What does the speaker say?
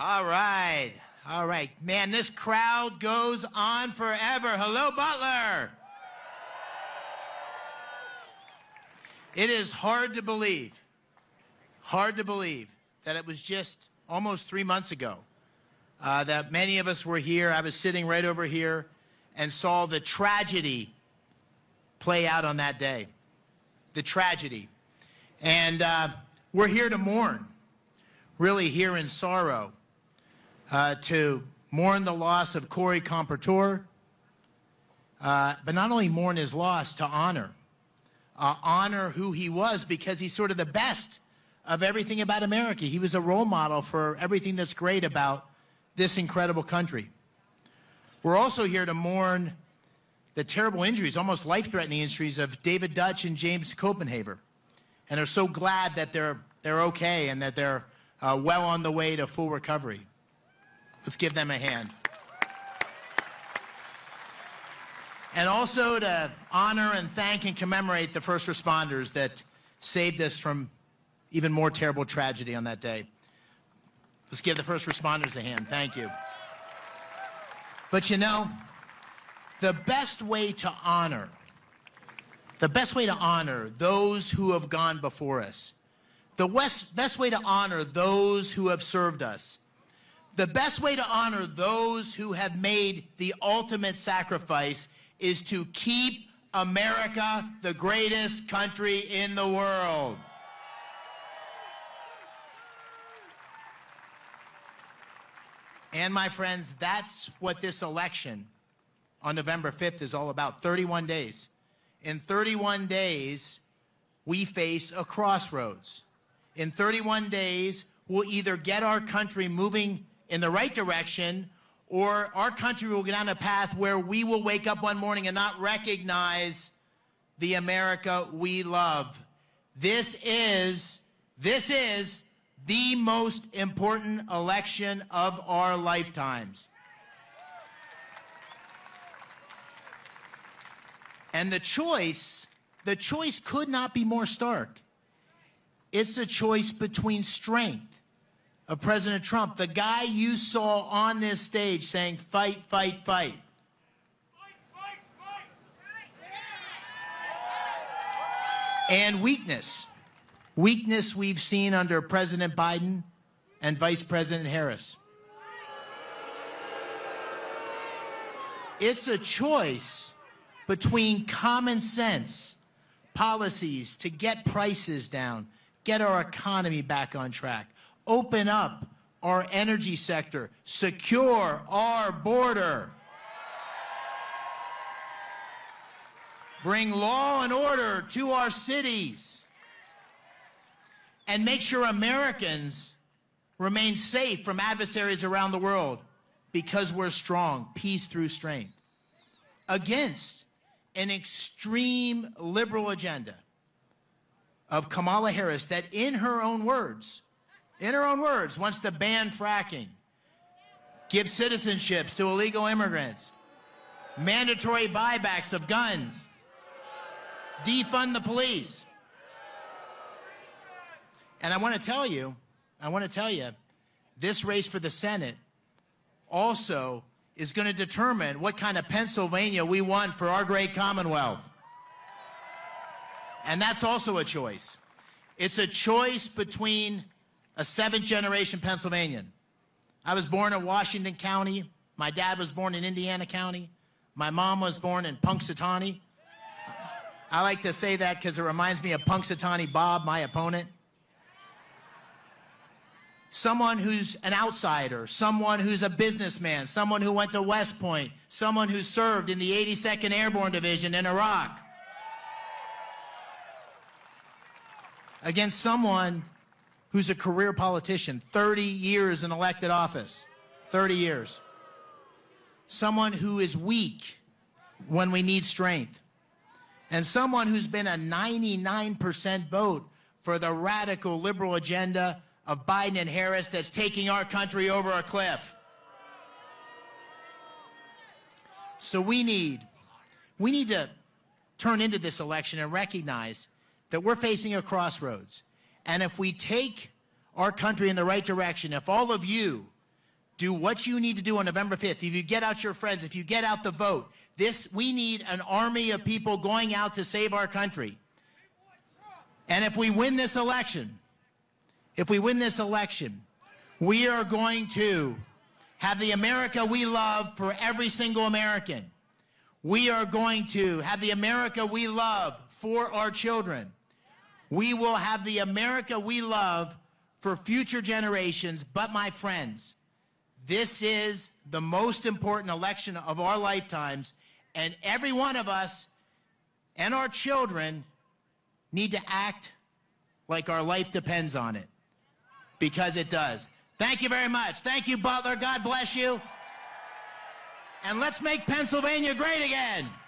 All right. All right. Man, this crowd goes on forever. Hello, Butler. It is hard to believe that it was just almost 3 months ago that many of us were here. I was sitting right over here and saw the tragedy play out on that day. The tragedy. And we're here to mourn, really here in sorrow, to mourn the loss of Corey Compertor, but not only mourn his loss, to honor who he was, because he's sort of the best of everything about America. He was a role model for everything that's great about this incredible country. We're also here to mourn the terrible injuries, almost life-threatening injuries, of David Dutch and James Copenhaver, and are so glad that they're okay and that they're well on the way to full recovery. Let's give them a hand. And also to honor and thank and commemorate the first responders that saved us from even more terrible tragedy on that day. Let's give the first responders a hand. Thank you. But you know, the best way to honor those who have gone before us, the best way to honor those who have served us, the best way to honor those who have made the ultimate sacrifice is to keep America the greatest country in the world. And my friends, that's what this election on November 5th is all about. 31 days. In 31 days, we face a crossroads. In 31 days, we'll either get our country moving in the right direction, or our country will get on a path where we will wake up one morning and not recognize the America we love. This is the most important election of our lifetimes. And the choice could not be more stark. It's the choice between strength of President Trump, the guy you saw on this stage saying, fight, fight, fight. And weakness. Weakness we've seen under President Biden and Vice President Harris. It's a choice between common sense policies to get prices down, get our economy back on track, open up our energy sector, secure our border, bring law and order to our cities, and make sure Americans remain safe from adversaries around the world because we're strong, peace through strength, against an extreme liberal agenda of Kamala Harris that, in her own words, wants to ban fracking, give citizenships to illegal immigrants, mandatory buybacks of guns, defund the police. And I want to tell you, this race for the Senate also is going to determine what kind of Pennsylvania we want for our great Commonwealth. And that's also a choice. It's a choice between a seventh-generation Pennsylvanian. I was born in Washington County. My dad was born in Indiana County. My mom was born in Punxsutawney. I like to say that because it reminds me of Punxsutawney Bob, my opponent. Someone who's an outsider, someone who's a businessman, someone who went to West Point, someone who served in the 82nd Airborne Division in Iraq, against someone who's a career politician, 30 years in elected office, 30 years. Someone who is weak when we need strength. And someone who's been a 99% vote for the radical liberal agenda of Biden and Harris that's taking our country over a cliff. So we need to turn into this election and recognize that we're facing a crossroads. And if we take our country in the right direction, if all of you do what you need to do on November 5th. If you get out your friends, if you get out the vote, we need an army of people going out to save our country. And if we win this election, we are going to have the America we love for every single American. We are going to have the America we love for our children. We will have the America we love for future generations. But my friends, this is the most important election of our lifetimes, and every one of us and our children need to act like our life depends on it, because it does. Thank you very much. Thank you, Butler. God bless you. And let's make Pennsylvania great again.